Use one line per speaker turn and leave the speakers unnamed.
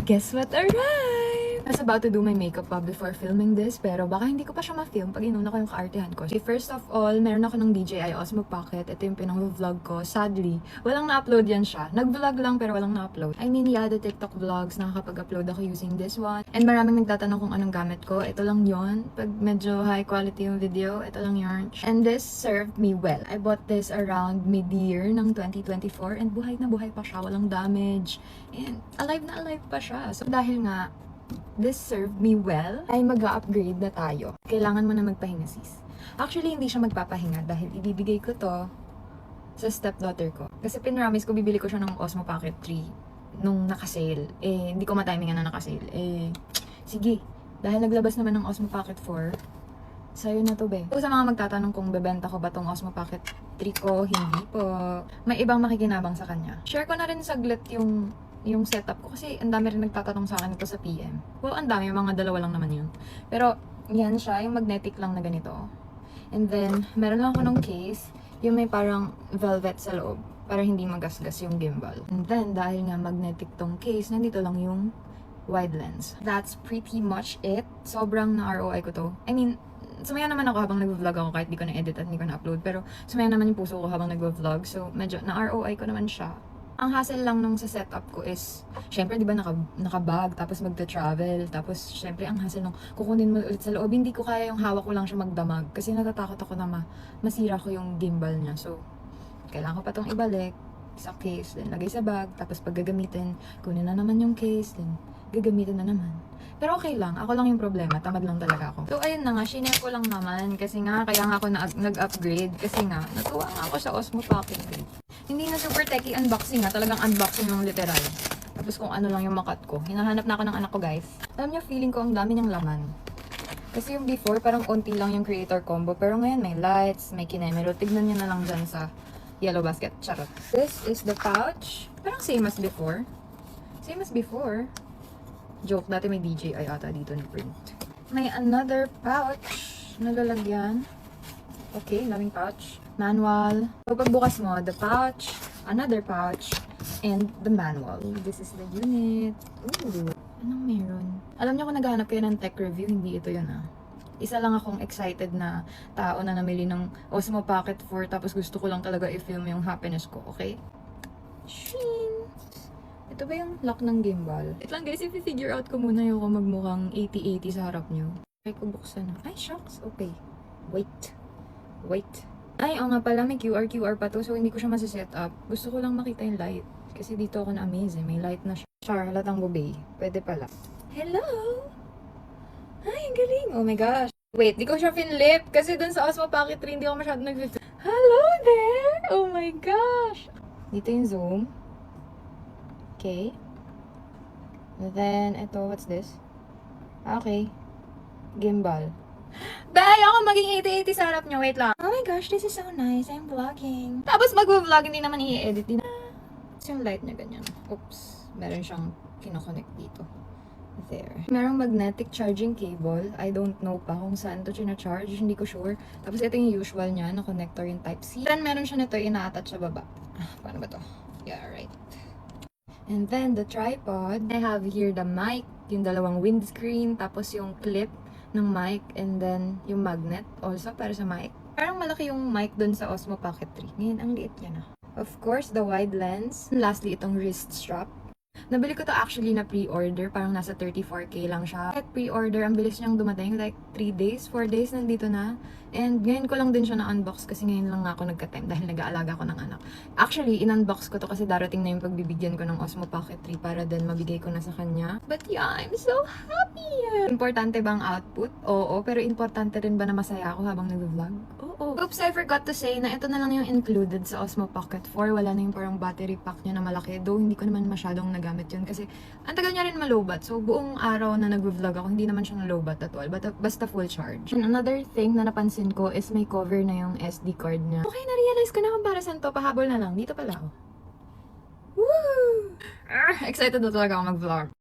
Guess what arrived? I was about to do my makeup before filming this, pero baka hindi ko pa siya ma-film pag inuna ko yung kaartehan ko. Okay, first of all, meron ako ng DJI Osmo Pocket. Ito yung pinang-vlog ko. Sadly, walang na-upload yan siya. Nag-vlog lang pero walang na-upload. I mean, yeah, the TikTok vlogs, nakakapag-upload ako using this one. And maraming nagtatanong kung anong gamit ko. Ito lang yon. Pag medyo high quality yung video, ito lang yun. And this served me well. I bought this around mid-year ng 2024 and buhay na buhay pa siya. Walang damage. And alive na alive pa siya. So dahil nga, this served me well, ay mag-upgrade na tayo. Kailangan mo na magpahinga, sis. Actually, hindi siya magpapahinga dahil ibibigay ko to sa stepdaughter ko. Kasi pinramis ko, bibili ko siya ng Osmo Pocket 3 nung nakasale. Eh, hindi ko matimingan na nakasale. Eh, sige. Dahil naglabas naman ng Osmo Pocket 4, sa'yo na to, be. So, sa mga magtatanong kung bebenta ko ba tong Osmo Pocket 3 ko, hindi po. May ibang makikinabang sa kanya. Share ko na rin saglit yung setup ko kasi ang dami rin nagtatanong sa akin ito sa PM. Well, ang dami, mga dalawa lang naman yun. Pero, yan siya, yung magnetic lang na ganito. And then, meron lang ako ng case, yung may parang velvet sa loob, para hindi magasgas yung gimbal. And then, dahil nga magnetic tong case, nandito lang yung wide lens. That's pretty much it. Sobrang na-ROI ko to. I mean, sumaya naman ako habang nag-vlog ako kahit di ko na-edit at di ko na-upload. Pero, sumaya naman yung puso ko habang nag-vlog. So, medyo na-ROI ko naman siya. Ang hassle lang nung sa setup ko is, syempre, di ba, naka-bag, tapos magta-travel, tapos, syempre, ang hassle nung kukunin mo ulit sa loob, hindi ko kaya yung hawak ko lang siya magdamag, kasi natatakot ako na masira ko yung gimbal niya. So, kailangan ko pa tong ibalik sa case, then lagay sa bag, tapos pag gagamitin, kunin na naman yung case, then gagamitin na naman. Pero okay lang, ako lang yung problema, tamad lang talaga ako. So, ayun na nga, shinare ko lang naman, kasi nga, kaya nga ako nag-upgrade, kasi nga, natuwa nga ako sa Osmo Pocket 3. Hindi na super techy unboxing ha, talagang unboxing yung literal. Tapos kung ano lang yung makat ko. Hinahanap na ako ng anak ko, guys. Alam niyo, feeling ko ang dami niyang laman. Kasi yung before, parang konti lang yung creator combo. Pero ngayon, may lights, may kinemero. Tignan niyo na lang dyan sa yellow basket. Charot. This is the pouch. Parang same as before. Same as before. Joke, dati may DJI ata dito na print. May another pouch na lalagyan. Okay, daming pouch. Manual. So, pagbukas mo, the pouch, another pouch, and the manual. This is the unit. Ooh, anong meron? Alam niyo kung naghahanap kayo ng tech review, hindi ito yun ah. Isa lang akong excited na tao na namili ng Osmo Pocket 4 tapos gusto ko lang talaga i-film yung happiness ko, okay? Shing! Ito ba yung lock ng gimbal? Wait lang guys, i-figure out ko muna yung magmukhang 80-80 sa harap nyo. Try ko buksan na. Ay, shucks. Okay. Wait. Ay, nga pala, may QR pa to, so hindi ko siya masiset up. Gusto ko lang makita yung light. Kasi dito ako na-amaze eh. May light na siya. Char, halatang bubay. Pwede pala. Hello! Ay, ang galing. Oh my gosh. Wait, di ko siya finlip. Kasi dun sa Osmo Pocket 3, hindi ako masyado nag-flip. Hello there! Oh my gosh! Dito yung zoom. Okay. And then, ito, what's this? Okay. Gimbal. Bay, ako maging 80-80 sa harap nyo. Wait lang. Oh my gosh, this is so nice. I'm vlogging. Tapos mag-vlog, hindi naman i-edit din. It's yung light niya ganyan. Oops. Meron siyang kinoconnect dito. There. Merong magnetic charging cable. I don't know pa kung saan to charge. Hindi ko sure. Tapos ito yung usual niya na connector yung Type-C. Then meron siya nito ina-attach sa baba. Paano ba to? Yeah, right. And then the tripod. I have here the mic, yung dalawang windscreen, tapos yung clip ng mic, and then yung magnet also para sa mic. Parang malaki yung mic dun sa Osmo Pocket 3. Ngayon, ang liit niya na. Of course, the wide lens. Lastly, itong wrist strap. Nabili ko to actually na pre-order. Parang nasa 34K lang siya. At pre-order, ang bilis niyang dumating. Like 3 days, 4 days, nandito na. And ngayon ko lang din siya na-unbox kasi ngayon lang ako nagka-time dahil nag-aalaga ko ng anak. Actually, in-unbox ko to kasi darating na yung pagbibigyan ko ng Osmo Pocket 3 para din mabigay ko na sa kanya. But yeah, I'm so happy! Importante bang output? Oo, pero importante rin ba na masaya ako habang nag-vlog? Oo. Oops, I forgot to say na ito na lang yung included sa Osmo Pocket 4. Wala na yung parang battery pack niya na malaki. Though, hindi ko naman masyadong nagamit yun kasi ang tagal niya rin malobat. So, buong araw na nag-vlog ako, hindi naman siyang lobat at all. Basta full charge. And another thing na napansin ko is may cover na yung SD card niya. Okay, na-realize ko na kung para saan to. Pahabol na lang. Dito pala ako. Woo! Excited na talaga ako mag-vlog.